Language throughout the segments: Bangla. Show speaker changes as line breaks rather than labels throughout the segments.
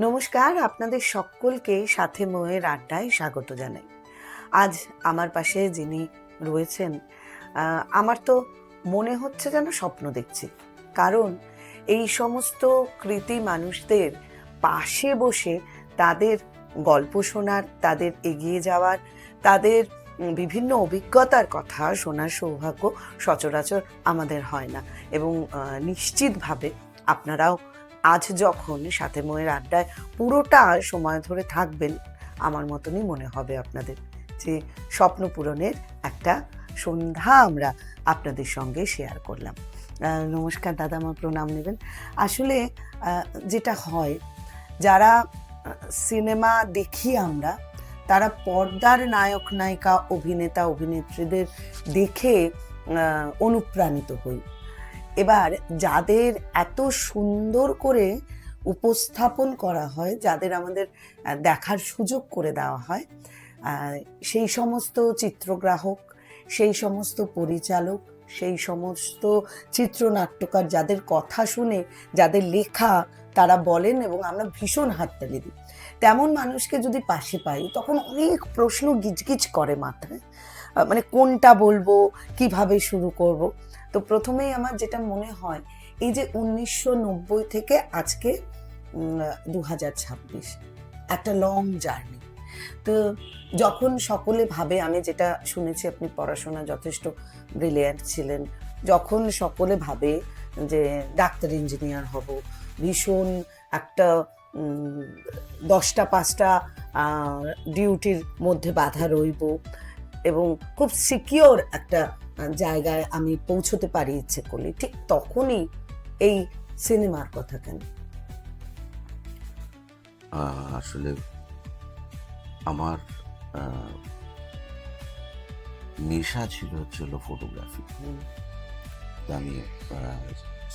নমস্কার, আপনাদের সকলকে সাথে মোয়ের আড্ডায় স্বাগত জানাই। আজ আমার পাশে যিনি রয়েছেন, আমার তো মনে হচ্ছে যেন স্বপ্ন দেখছি। কারণ এই সমস্ত কৃতী মানুষদের পাশে বসে তাদের গল্প শোনার, তাদের এগিয়ে যাওয়ার, তাদের বিভিন্ন অভিজ্ঞতার কথা শোনার সৌভাগ্য সচরাচর আমাদের হয় না। এবং নিশ্চিতভাবে আপনারাও আজ যখন সাথে মোয়ের আড্ডায় পুরোটা সময় ধরে থাকবেন, আমার মতনই মনে হবে আপনাদের যে স্বপ্ন পূরণের একটা সন্ধ্যা আমরা আপনাদের সঙ্গে শেয়ার করলাম। নমস্কার দাদা, আমার প্রণাম নেবেন। আসলে যেটা হয়, যারা সিনেমা দেখি আমরা, তারা পর্দার নায়ক নায়িকা, অভিনেতা অভিনেত্রীদের দেখে অনুপ্রাণিত হই। এবার যাদের এত সুন্দর করে উপস্থাপন করা হয়, যাদের আমাদের দেখার সুযোগ করে দেওয়া হয়, সেই সমস্ত চিত্রগ্রাহক, সেই সমস্ত পরিচালক, সেই সমস্ত চিত্রনাট্যকার যাদের কথা শুনে, যাদের লেখা তারা বলেন এবং আমরা ভীষণ হাততালি দিই, তেমন মানুষকে যদি পাশে পাই তখন অনেক প্রশ্ন গিজগিজ করে মাথায়। মানে কোনটা বলবো, কিভাবে শুরু করব। তো প্রথমেই আমার যেটা মনে হয়, এই যে 1990 থেকে আজকে 2026, একটা লং জার্নি। তো যখন সকলে ভাবে, আমি যেটা শুনেছি আপনি পড়াশোনা যথেষ্ট ব্রিলিয়ান্ট ছিলেন, যখন সকলে ভাবে যে ডাক্তার ইঞ্জিনিয়ার হব, ভীষণ একটা 10টা 5টা ডিউটির মধ্যে বাধা রইব এবং খুব সিকিওর একটা জায়গায় আমি পৌঁছতে পারি ইচ্ছে করলে, ঠিক তখনই এই সিনেমার কথা কেন?
আসলে আমার নেশা ছিল হচ্ছিল ফটোগ্রাফি। আমি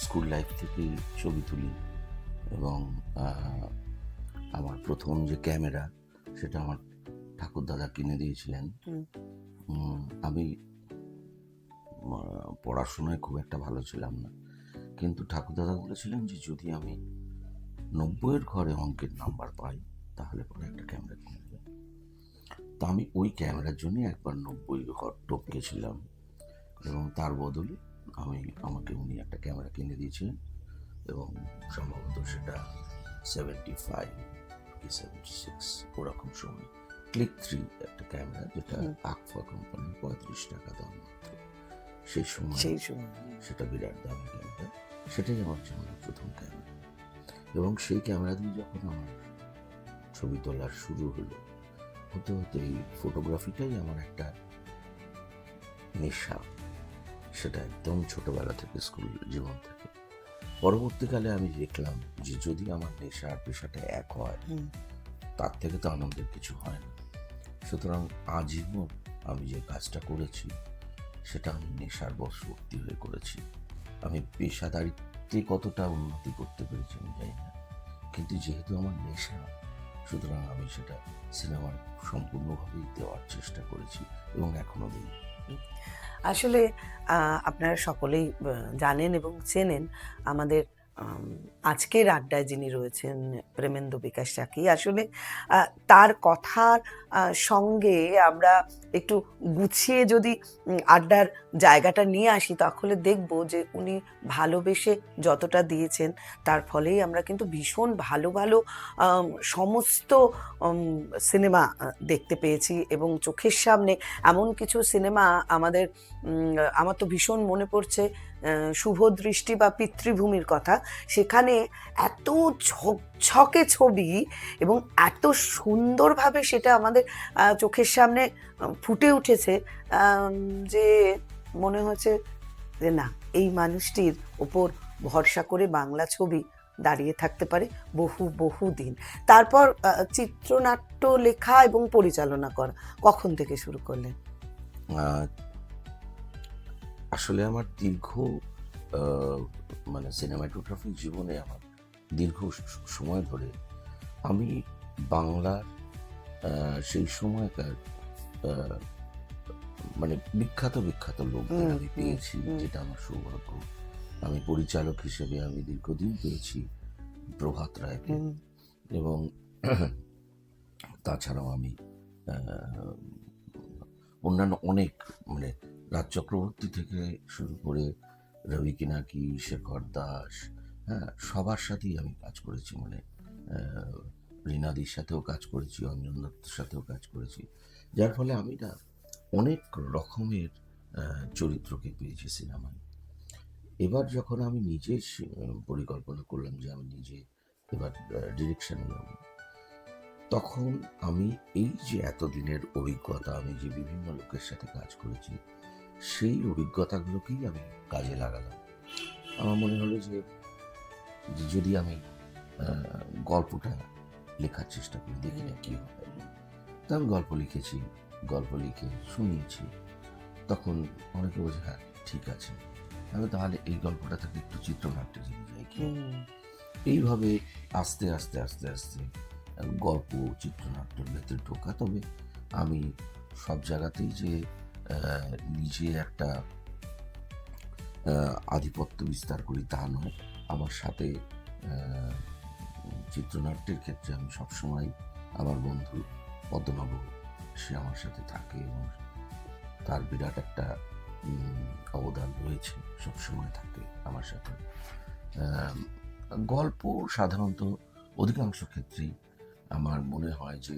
স্কুল লাইফ থেকেই ছবি তুলি এবং আমার প্রথম যে ক্যামেরা সেটা আমার ঠাকুরদাদা কিনে দিয়েছিলেন। আমি পড়াশোনায় খুব একটা ভালো ছিলাম না, কিন্তু ঠাকুরদাদা বলেছিলেন যে যদি আমি 90-এর ঘরে অঙ্কের নাম্বার পাই তাহলে পরে একটা ক্যামেরা কিনে দেবেন। তো আমি ওই ক্যামেরার জন্য একবার 90 ঘর টপকেছিলাম এবং তার বদলে আমাকে উনি একটা ক্যামেরা কিনে দিয়েছিলেন এবং সম্ভবত সেটা 75 কি 76 ওরকম সময় ক্লিক 3 একটা ক্যামেরা, যেটা আকফা কোম্পানির 35 টাকা দাম মাত্র। সেই সময় সেটা বিরাট দামি ক্যামেরা, সেটাই আমার জীবনের প্রথম ক্যামেরা। এবং সেই ক্যামেরা দিয়ে যখন আমার ছবি তোলার শুরু হলো, হতে হতে এই ফটোগ্রাফিটাই আমার একটা নেশা, সেটা একদম ছোটবেলা থেকে, স্কুল জীবন থেকে। পরবর্তীকালে আমি দেখলাম যে যদি আমার নেশা আর পেশাটা এক হয়, তার থেকে তো আনন্দের কিছু হয় না। সুতরাং আজীবন আমি যে কাজটা করেছি সেটা আমি নেশার বশবর্তী হয়ে করেছি। আমি পেশাদারিত্বে কতটা উন্নতি করতে পেরেছি আমি জানি না, কিন্তু যেহেতু আমার নেশা, সুতরাং আমি সেটা সিনেমার সম্পূর্ণভাবেই দেওয়ার চেষ্টা করেছি এবং এখনো দিই।
আসলে আপনারা সকলেই জানেন এবং চেনেন আমাদের আজকের আড্ডায় যিনি রয়েছেন, প্রেমেন্দ্র বিকাশ চাকি। আসলে তার কথার সঙ্গে আমরা একটু গুছিয়ে যদি আড্ডার জায়গাটা নিয়ে আসি, তাহলে দেখব যে উনি ভালোবেসে যতটা দিয়েছেন, তার ফলেই আমরা কিন্তু ভীষণ ভালো ভালো সমস্ত সিনেমা দেখতে পেয়েছি এবং চোখের সামনে এমন কিছু সিনেমা আমার তো ভীষণ মনে পড়ছে শুভ দৃষ্টি বা পিতৃভূমির কথা। সেখানে এত ঝকঝকে ছবি এবং এত সুন্দরভাবে সেটা আমাদের চোখের সামনে ফুটে উঠেছে যে মনে হচ্ছে যে না, এই মানুষটির ওপর ভরসা করে বাংলা ছবি দাঁড়িয়ে থাকতে পারে বহু বহু দিন। তারপর চিত্রনাট্য লেখা এবং পরিচালনা করা কখন থেকে শুরু করলেন?
আসলে আমার দীর্ঘ মানে সিনেমাটোগ্রাফি জীবনে আমার দীর্ঘ সময় ধরে আমি বাংলার সেই সময়কার মানে বিখ্যাত বিখ্যাত লোকদের আমি পেয়েছি, যেটা আমার সৌভাগ্য। আমি পরিচালক হিসেবে আমি দীর্ঘদিন পেয়েছি প্রভাত রায়কে, এবং তাছাড়াও আমি আহ, অন্যান্য অনেক মানে রাজ চক্রবর্তী থেকে শুরু করে রবি কিনাকি, শেখর দাস, হ্যাঁ, সবার সাথেই আমি কাজ করেছি। মানে আহ, রীনাদির সাথেও কাজ করেছি, অঞ্জন দত্তের সাথেও কাজ করেছি, যার ফলে আমি না অনেক রকমের চরিত্রকে পেয়েছি সিনেমায়। এবার যখন আমি নিজে পরিকল্পনা করলাম যে আমি নিজে এবার ডিরেকশন নেব, তখন আমি এই যে এতদিনের অভিজ্ঞতা, আমি যে বিভিন্ন লোকের সাথে কাজ করেছি, সেই অভিজ্ঞতাগুলোকেই আমি কাজে লাগালাম। আমার মনে হলো যে যদি আমি গল্পটা লেখার চেষ্টা করি, দেখি না কি হয়। তো আমি গল্প লিখেছি, গল্প লিখে শুনিয়েছি। তখন অনেকে বলছে হ্যাঁ ঠিক আছে, আমি তাহলে এই গল্পটা থেকে একটু চিত্রনাট্যে যেতে যাই কি। এইভাবে আস্তে আস্তে আস্তে আস্তে গল্প চিত্রনাট্যের ভেতরে ঢোকা। তবে আমি সব জায়গাতেই যে নিজে একটা আধিপত্য বিস্তার করি তা নয়। আমার সাথে চিত্রনাট্যের ক্ষেত্রে আমি সবসময় আমার বন্ধু পদ্মনাভ, সে আমার সাথে থাকে এবং তার বিরাট একটা অবদান রয়েছে, সবসময় থাকে আমার সাথে। গল্প সাধারণত অধিকাংশ ক্ষেত্রেই আমার মনে হয় যে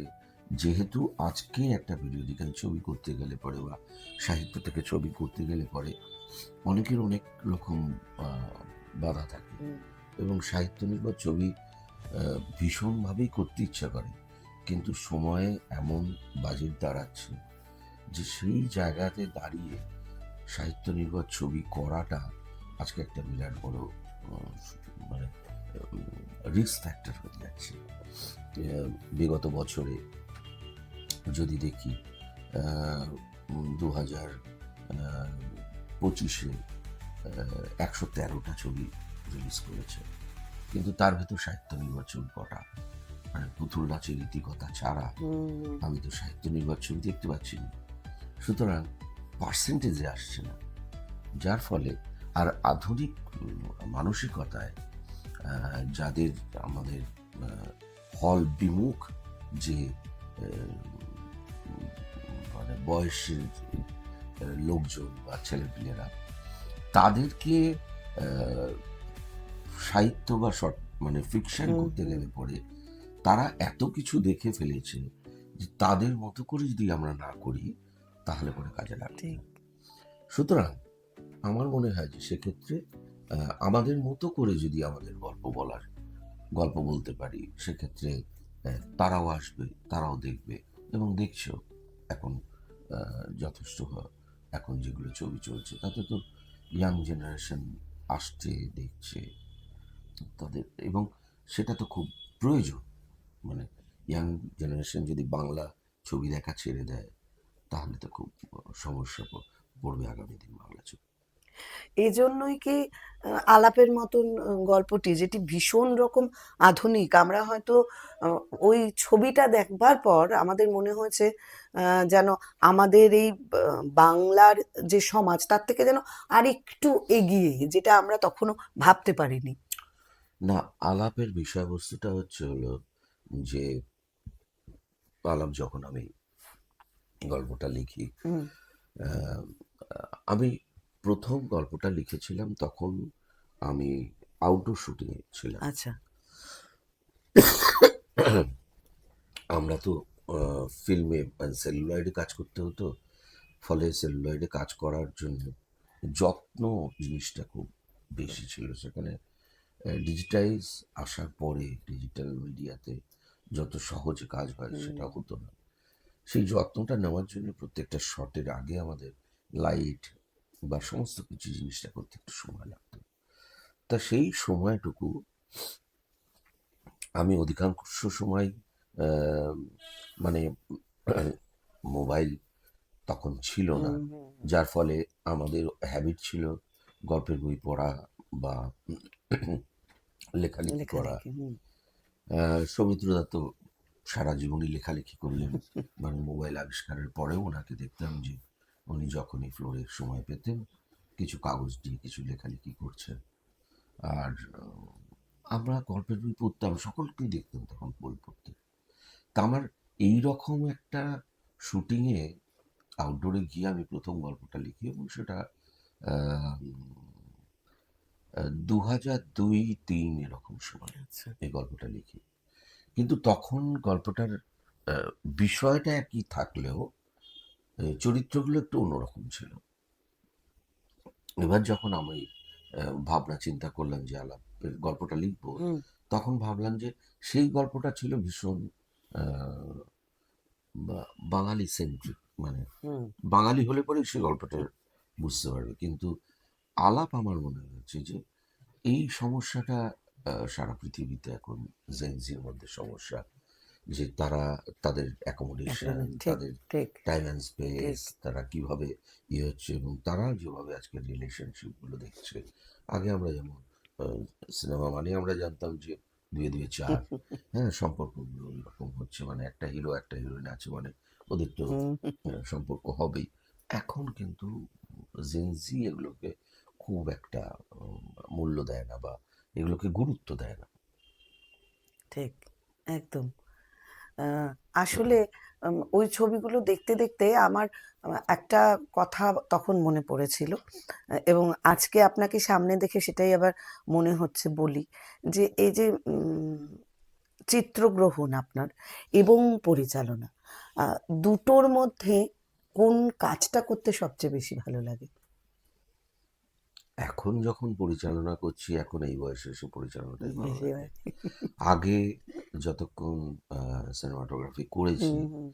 যেহেতু আজকে একটা পিরিয়ডিক্যাল ছবি করতে গেলে পরে বা সাহিত্য থেকে ছবি করতে গেলে পরে অনেকের অনেক রকম বাধা থাকে, এবং সাহিত্য নির্ভর ছবি ভীষণভাবেই করতে ইচ্ছা করে, কিন্তু সময়ে এমন বাজেট দাঁড়াচ্ছে যে সেই জায়গাতে দাঁড়িয়ে সাহিত্য নির্ভর ছবি করাটা আজকে একটা বিরাট বড় মানে রিস্ক ফ্যাক্টর হয়ে যাচ্ছে। বিগত বছরে যদি দেখি 2025-এ 113টা ছবি রিলিজ করেছে, কিন্তু তার ভেতর সাহিত্য নির্ভর ছবি কটা? মানে পুতুল নাচের রীতিকথা ছাড়া আমি তো সাহিত্য নির্ভর ছবি দেখতে পাচ্ছি না। সুতরাং পার্সেন্টেজে আসছে না, যার ফলে আর আধুনিক মানসিকতায় যাদের আমাদের হল বিমুখ যে মানে বয়সের লোকজন বা ছেলেপিলেরা, তাদেরকে সাহিত্য বা শর্ট মানে ফিকশন করতে গেলে পরে তারা এত কিছু দেখে ফেলেছে যে তাদের মতো করে যদি আমরা না করি তাহলে পরে কাজে লাগবে না। সুতরাং আমার মনে হয় যে সেক্ষেত্রে আমাদের মতো করে যদি আমাদের গল্প বলতে পারি, সেক্ষেত্রে তারাও আসবে, তারাও দেখবে এবং দেখছেও। এখন যথেষ্ট এখন যেগুলো ছবি চলছে তাতে তো ইয়াং জেনারেশন আসছে, দেখছে তাদের, এবং সেটা তো খুব প্রয়োজন। মানে ইয়াং জেনারেশন যদি বাংলা ছবি দেখা ছেড়ে দেয় তাহলে তো খুব সমস্যা পড়বে আগামী দিন বাংলা ছবি।
এই জন্যই কি আলাপের মতন গল্পটি, যেটি ভীষণ রকম আধুনিক, আমরা হয়তো আহ, ওই ছবিটা দেখবার পর আমাদের মনে হয়েছে যেন আমাদের এই বাংলার যে সমাজ তার থেকে যেন আরেকটু এগিয়ে, যেটা আমরা তখনো ভাবতে পারিনি।
না, আলাপের বিষয়বস্তুটা হলো যে আলাপ যখন আমি গল্পটা লিখি, আহ, আমি প্রথম গল্পটা লিখেছিলাম তখন আমি আউটডোর শুটিং ছিলাম।
আচ্ছা।
আমরা তো ফিল্মে সেলুলয়েডে কাজ করতে হতো, ফলে সেলুলয়েডে কাজ করার জন্য যত্ন জিনিসটা খুব বেশি ছিল সেখানে। ডিজিটাইজ আসার পরে ডিজিটাল মিডিয়াতে যত সহজে কাজ হয় সেটা হতো না। সেই যত্নটা নেওয়ার জন্য প্রত্যেকটা শটের আগে আমাদের লাইট বা সমস্ত কিছু জিনিসটা করতে একটু সময় লাগতো। তা সেই সময়টুকু আমি অধিকাংশ সময় মানে মোবাইল তখন ছিল না, যার ফলে আমাদের হ্যাবিট ছিল গল্পের বই পড়া বা লেখালেখি করা। সৌমিত্র দত্ত সারা জীবনই লেখালেখি করলেন, মানে মোবাইল আবিষ্কারের পরেও ওনাকে দেখতাম যে উনি যখনই ফ্লোরে সময় পেতেন কিছু কাগজ দিয়ে কিছু লেখালেখি করছেন। আর আমরা গল্পের বই পড়তাম, সকলকেই দেখতাম তখন বই পড়তে। তা আমার এইরকম একটা শুটিংয়ে আউটডোরে গিয়ে আমি প্রথম গল্পটা লিখি, এবং সেটা 2002-3 এরকম সময়
আচ্ছা।
এই গল্পটা লিখি। কিন্তু তখন গল্পটার আহ, বিষয়টা একই থাকলেও চরিত্রগুলো একটু অন্যরকম ছিল। এবার যখন আমি ভাবনা চিন্তা করলাম যে আলাপের গল্পটা লিখবো,
হুম
তখন ভাবলাম যে সেই গল্পটা ছিল ভীষণ বাঙালি সেন্ট্রিক, মানে
হুম
বাঙালি হলে পরে সে গল্পটা বুঝতে পারবে। কিন্তু আলাপ আমার মনে হচ্ছে যে এই সমস্যাটা সারা পৃথিবীতে এখন জেনজির মধ্যে সমস্যা, যে তারা তাদের অ্যাকোমোডেশন,
একেবারে ঠিক
তাদের
ঠিক
টাইম অ্যান্ড
ঠিক
স্পেস, তারা কিভাবে ইয়ে হচ্ছে, এবং তারা যেভাবে আজকে রিলেশনশিপগুলো দেখছে। আগে আমরা যেমন সিনেমা মানে আমরা জানতাম যে 2-2 4, হ্যাঁ, সম্পর্কগুলো এরকম হচ্ছে, মানে একটা হিরো একটা হিরোইন আছে মানে ওদের তো
হুম
সম্পর্ক হবেই। এখন কিন্তু জেনজি এগুলোকে খুব একটা মূল্য দেয় না, বা এগুলোকে গুরুত্ব দেয় না।
ঠিক একদম। আসলে ওই ছবিগুলো দেখতে দেখতে আমার একটা কথা তখন মনে পড়েছিল, এবং আজকে আপনাকে সামনে দেখে সেটাই আবার মনে হচ্ছে বলি, যে এই যে চিত্রগ্রহণ আপনার এবং পরিচালনা, দুটোর মধ্যে কোন কাজটা করতে সবচেয়ে বেশি ভালো লাগে?
এখন যখন পরিচালনা করছি, এখন এই বয়সে এসে পরিচালনাটাই ভালো
বেশি
লাগে।
হয়।
আগে যতক্ষণ সিনেমাটোগ্রাফি করেছি,
হুম হুম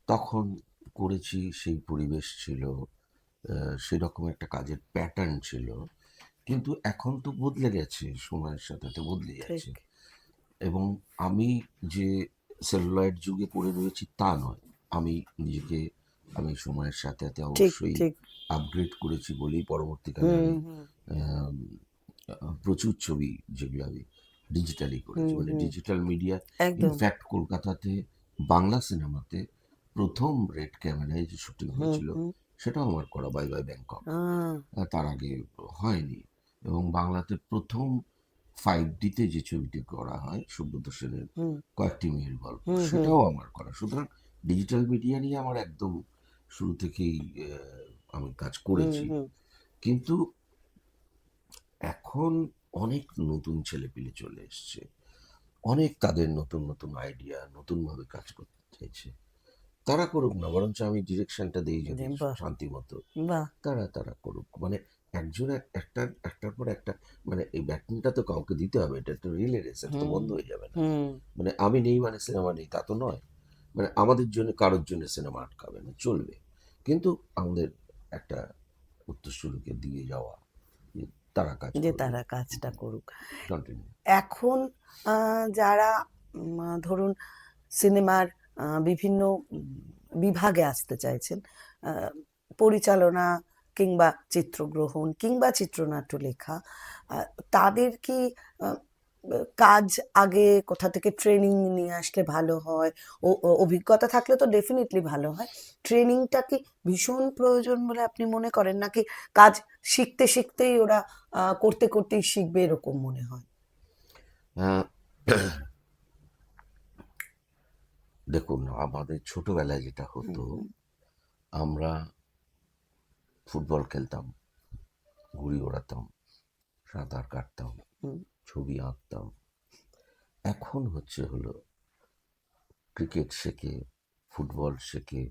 তখন করেছি, সেই পরিবেশ ছিল, সেরকম একটা কাজের প্যাটার্ন ছিল। কিন্তু এখন তো বদলে গেছে, সময়ের সাথে তো বদলে
ঠিক
যাচ্ছে। এবং আমি যে সেলুলয়েড যুগে পড়ে রয়েছি তা নয়। আমি নিজেকে, আমি সময়ের সাথে সাথে
ঠিক
অবশ্যই
ঠিক।
আপগ্রেড করেছি বলেই পরবর্তীকালে
হুম
আমি
হুম
আম, প্রচুর ছবি যেগুলো আমি ডিজিটালি করেছি,
হুম
মানে
হুম
ডিজিটাল মিডিয়া।
একদম।
ইনফ্যাক্ট কলকাতাতে বাংলা সিনেমাতে প্রথম রেড ক্যামেরায় যে শুটিং
হুম
হয়েছিল,
হুম
সেটাও আমার করা, বাই বাই ব্যাংকক।
আহ,
তার আগে হয়নি। এবং বাংলাতে প্রথম 5D-তে যে ছবিটি করা হয় সুব্রত সেনের
হুম
কয়েকটি মেয়ের গল্প,
হুম হুম
সেটাও আমার করা। সুতরাং ডিজিটাল মিডিয়া নিয়ে আমার একদম শুরু থেকেই আমি কাজ
হুম
করেছি।
হুম
কিন্তু এখন অনেক নতুন ছেলেপিলে চলে এসছে, অনেক তাদের নতুন নতুন আইডিয়া, নতুনভাবে কাজ করতে চাইছে। তারা করুক না, বরঞ্চ আমি ডিরেকশনটা দিই যদি
বাহ
শান্তি মতো,
বাহ।
তারা তারা করুক। মানে একজন একটার পর একটা, মানে এই ব্যাটনটা তো কাউকে দিতে হবে, এটা তো রিলে রেস, এটা তো
হুম
বন্ধ হয়ে যাবে না।
হুম
মানে আমি নেই মানে সিনেমা নেই তা তো নয়। মানে আমাদের জন্য কারোর জন্য সিনেমা আটকাবে না, চলবে। কিন্তু আমাদের একটা উত্তরসূরিকে দিয়ে যাওয়া, যে তারা কাজ
যে
করবে,
তারা কাজটা করুক।
কন্টিনিউ।
এখন যারা ধরুন সিনেমার বিভিন্ন বিভাগে আসতে চাইছেন, আহ, পরিচালনা কিংবা চিত্রগ্রহণ কিংবা চিত্রনাট্য লেখা, আহ, তাদের কি আহ, কাজ আগে কোথা থেকে ট্রেনিং নিয়ে আসলে ভালো হয়? অভিজ্ঞতা থাকলে তো ডেফিনেটলি ভালো হয়। ট্রেনিংটা কি ভীষণ প্রয়োজন বলে আপনি মনে করেন, নাকি কাজ শিখতে শিখতেই ওরা করতে করতেই শিখবে এরকম মনে হয়?
দেখুন, আমাদের ছোটবেলায় যেটা
হুম
হতো,
হুম
আমরা ফুটবল খেলতাম, ঘুড়ি ওড়াতাম, সাঁতার কাটতাম,
হুম
ছবি আঁকতাম। এখন হচ্ছে হলো ক্রিকেট শেখে, ফুটবল শেখে,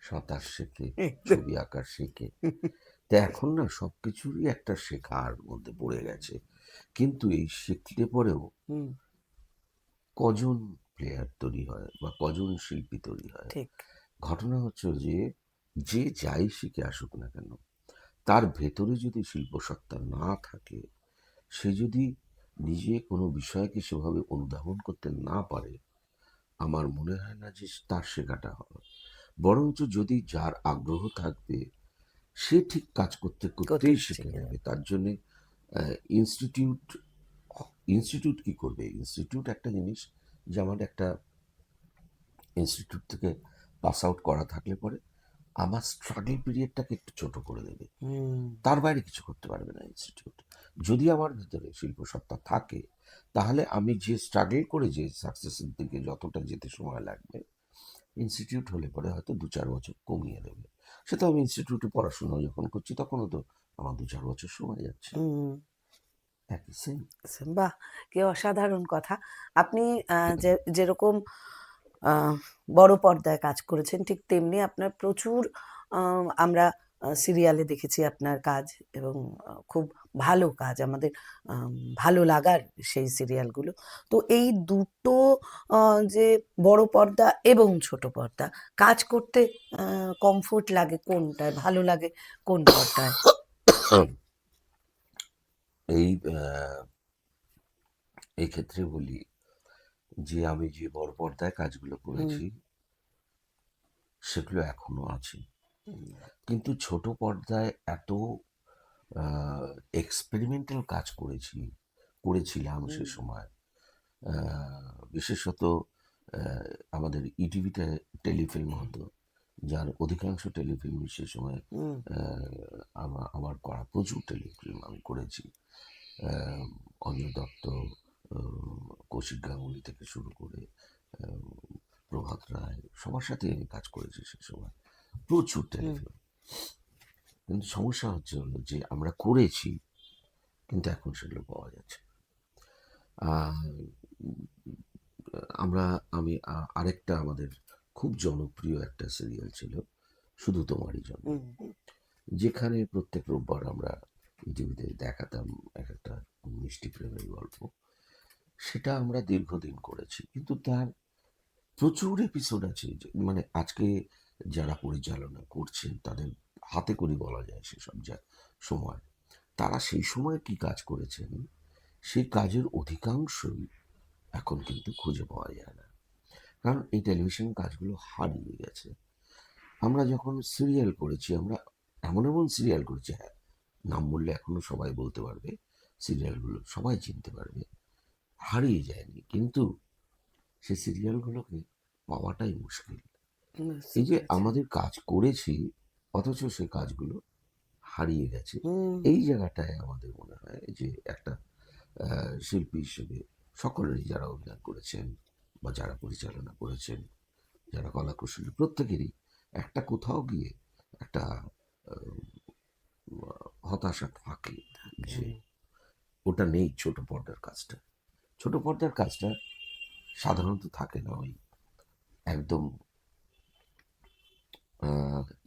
সাঁতার শেখে,
একদম।
ছবি আঁকা শেখে। তো এখন না সব কিছুরই একটা শেখার মধ্যে পড়ে গেছে। কিন্তু এই শিখলে পরেও
হুম
কজন প্লেয়ার তৈরি হয় বা কজন শিল্পী তৈরি হয়?
ঠিক
ঘটনা হচ্ছে যে, যে যাই শিখে আসুক না কেন, তার ভেতরে যদি শিল্পসত্তা না থাকে, সে যদি নিজে কোনো বিষয়কে সেভাবে অনুধাবন করতে না পারে, আমার মনে হয় না যে তার শেখাটা হবে। বরঞ্চ যদি যার আগ্রহ থাকবে, সে ঠিক কাজ করতে
করতে
করতেই শিখে
শিখে
নেবে।
যাবে।
তার জন্যে ইনস্টিটিউট, ইনস্টিটিউট কি করবে? ইনস্টিটিউট একটা জিনিস, যেমন একটা ইনস্টিটিউট থেকে পাস আউট করা থাকলে পরে আমার স্ট্রাগল পিরিয়ডটাকে একটু ছোট করে দেবে।
হুম
তার বাইরে কিছু করতে পারবে না ইনস্টিটিউট। যদি আমার ভিতরে শিল্পসত্তা থাকে, তাহলে আমি যে স্ট্রাগল করে যে সাকসেসের দিকে যতটা যেতে সময় লাগবে, ইনস্টিটিউট হলে পরে হয়তো 2-4 বছর কমিয়ে দেবে। সেটা আমি ইনস্টিটিউটে পড়াশোনা যখন করছি তখনও তো আমার 2-4 বছর সময় যাচ্ছে,
হুম।
একই সেম।
বাহ! কি অসাধারণ কথা। আপনি যেরকম আ বড় পর্দায় কাজ করেছেন, ঠিক তেমনি আপনার প্রচুর আ আমরা সিরিয়ালে দেখেছি আপনার কাজ এবং খুব ভালো কাজ। আমাদের আম ভালো লাগার সেই সিরিয়ালগুলো। তো এই দুটো আ যে বড় পর্দা এবং ছোট পর্দা, কাজ করতে আ কমফোর্ট লাগে কোনটায়? ভালো লাগে কোন পর্দায়?
এই এই ক্ষেত্রে বলি যে আমি যে বড় পর্দায় কাজগুলো
হুম,
করেছি সেগুলো এখনো আছে।
হুম,
কিন্তু ছোট পর্দায় এত এক্সপেরিমেন্টাল কাজ করেছিলাম সে
হুম,
সময়। বিশেষত আমাদের ইটিভিতে টেলিফিল্ম হতো, যার অধিকাংশ টেলিফিল্ম সে সময়
হুম,
আমার করা প্রচুর টেলিফিল্ম আমি করেছি। আহ, অঞ্জন দত্ত, কৌশিক গাঙ্গুলি থেকে শুরু করে আহ, প্রভাত রায়, সবার সাথে আমি কাজ করেছি সে সময়, প্রচুর
হুম,
টেলিফিল্ম। কিন্তু সমস্যা হলো যে আমরা করেছি কিন্তু এখন সেগুলো পাওয়া যাচ্ছে না। আহ, আমরা আমি আরেকটা আমাদের খুব জনপ্রিয় একটা সিরিয়াল ছিল, শুধু তোমারই জন্য,
হুম, হুম,
যেখানে প্রত্যেক রোববার আমরা টিভিতে দেখাতাম এক একটা মিষ্টি প্রেমের গল্প। সেটা আমরা দীর্ঘদিন করেছি, কিন্তু তার প্রচুর এপিসোড আছে, মানে আজকে যারা পরিচালনা করছেন তাদের হাতে করে বলা যায় সেসব সময় তারা সেই সময় কি কাজ করেছেন, সেই কাজের অধিকাংশই এখন কিন্তু খুঁজে পাওয়া যায় না, কারণ এই টেলিভিশন কাজগুলো হারিয়ে গেছে। আমরা যখন সিরিয়াল করেছি, আমরা এমন এমন সিরিয়াল করেছি, হ্যাঁ, নাম বললে এখনো সবাই বলতে পারবে, সিরিয়ালগুলো সবাই চিনতে পারবে, হারিয়ে যায়নি, কিন্তু সে সিরিয়ালগুলোকে পাওয়াটাই মুশকিল।
বুঝতে
এই যে
পেরেছি।
আমাদের কাজ করেছি অথচ সে কাজগুলো হারিয়ে গেছে,
হুম,
এই জায়গাটায় আমাদের মনে হয় যে একটা শিল্পী হিসেবে সকলেরই, যারা অভিনয় করেছেন বা যারা পরিচালনা করেছেন, যারা কলাকুশলী, প্রত্যেকেরই একটা কোথাও গিয়ে একটা আহ, হতাশা থাকে
থাকে।
যে ওটা নেই। ছোট পর্দার কাজটা, ছোট পর্দার কাজটা সাধারণত থাকে না, ওই একদম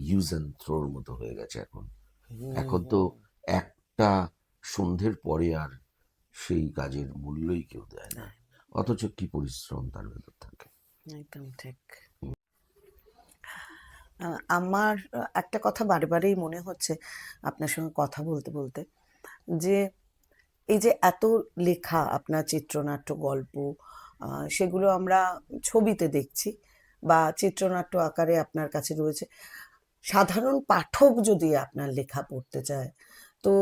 ইউজ অ্যান্ড থ্রোর মতো হয়ে গেছে এখন।
হুম,
এখন তো
হুম,
একটা সন্ধ্যের পরে আর সেই কাজের মূল্যই কেউ দেয় না,
না,
অথচ কি পরিশ্রম তার ভেতর থাকে।
একদম ঠিক। আ আমার একটা কথা বারেই মনে হচ্ছে আপনার সঙ্গে কথা বলতে, বলতে যে এই যে এত লেখা আপনার চিত্রনাট্য, গল্প আ সেগুলো আমরা ছবিতে দেখছি বা চিত্রনাট্য আকারে আপনার কাছে রয়েছে। সাধারণ পাঠক যদি আপনার লেখা পড়তে চায়, তো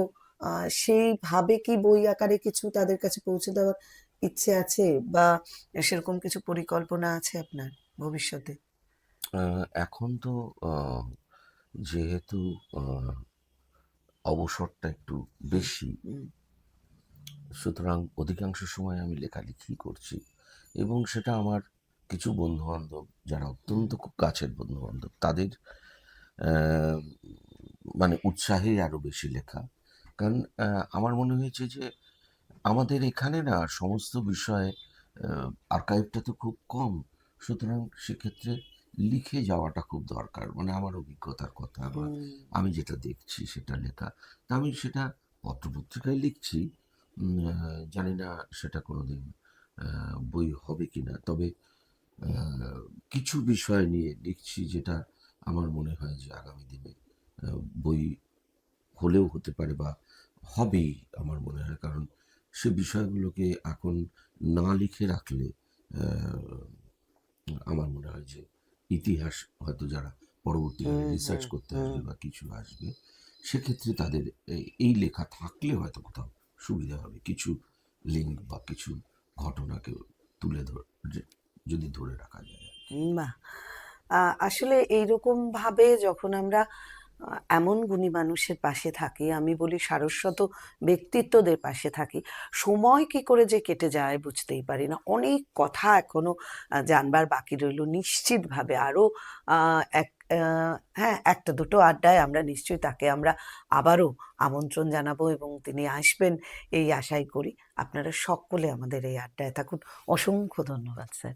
আ সেইভাবে কি বই আকারে কিছু তাদের কাছে পৌঁছে দেওয়ার ইচ্ছে আছে? বা সেরকম কিছু পরিকল্পনা আছে আপনার ভবিষ্যতে?
এখন তো যেহেতু আহ, অবসরটা একটু
হুম,
বেশি,
হুম,
সুতরাং অধিকাংশ সময় আমি লেখালেখি করছি, এবং সেটা আমার কিছু বন্ধু বান্ধব, যারা
হুম,
অত্যন্ত খুব কাছের বন্ধু বান্ধব, তাদের আহ, মানে উৎসাহে আরো বেশি লেখা। কারণ আমার মনে হয়েছে যে আমাদের এখানে না সমস্ত বিষয়ে আর্কাইভটা তো খুব কম, সুতরাং সেক্ষেত্রে লিখে যাওয়াটা খুব দরকার, মানে আমার অভিজ্ঞতার কথা বা
হুম,
আমি যেটা দেখছি সেটা লেখা। তা আমি সেটা পত্রপত্রিকায় লিখছি, জানি না সেটা কোনোদিন বই হবে কি না, তবে আহ, কিছু বিষয় নিয়ে লিখছি যেটা আমার মনে হয় যে আগামী দিনে বই হলেও হতে পারে বা হবেই, আমার মনে হয়। কারণ সে বিষয়গুলোকে এখন না লিখে রাখলে আহ, আমার মনে হয় যে ইতিহাস হয়তো যারা পরবর্তীকালে
হুম,
রিসার্চ
হুম,
করতে
হুম,
আসবে বা কিছু আসবে, সেক্ষেত্রে তাদের এই লেখা থাকলে হয়তো কোথাও সুবিধা হবে, কিছু লিঙ্ক বা কিছু ঘটনাকে তুলে ধরে যদি ধরে রাখা যায়।
বাহ! আসলে এইরকমভাবে যখন আমরা এমন গুণী মানুষের পাশে থাকি, আমি বলি সারস্বত ব্যক্তিত্বদের পাশে থাকি। সময় কি করে যে কেটে যায় বুঝতেই পারি না। অনেক কথা এখনো জানবার বাকি রইল। নিশ্চিতভাবে আরো আ এক আ হ্যাঁ, ১ টা ২ টো আড্ডায় আমরা নিশ্চয়ই তাকে আমরা আবারও আমন্ত্রণ জানাবো এবং তিনি আসবেন এই আশাই করি। আপনারা সকলে আমাদের এই আড্ডায় থাকুন। অসংখ্য ধন্যবাদ স্যার।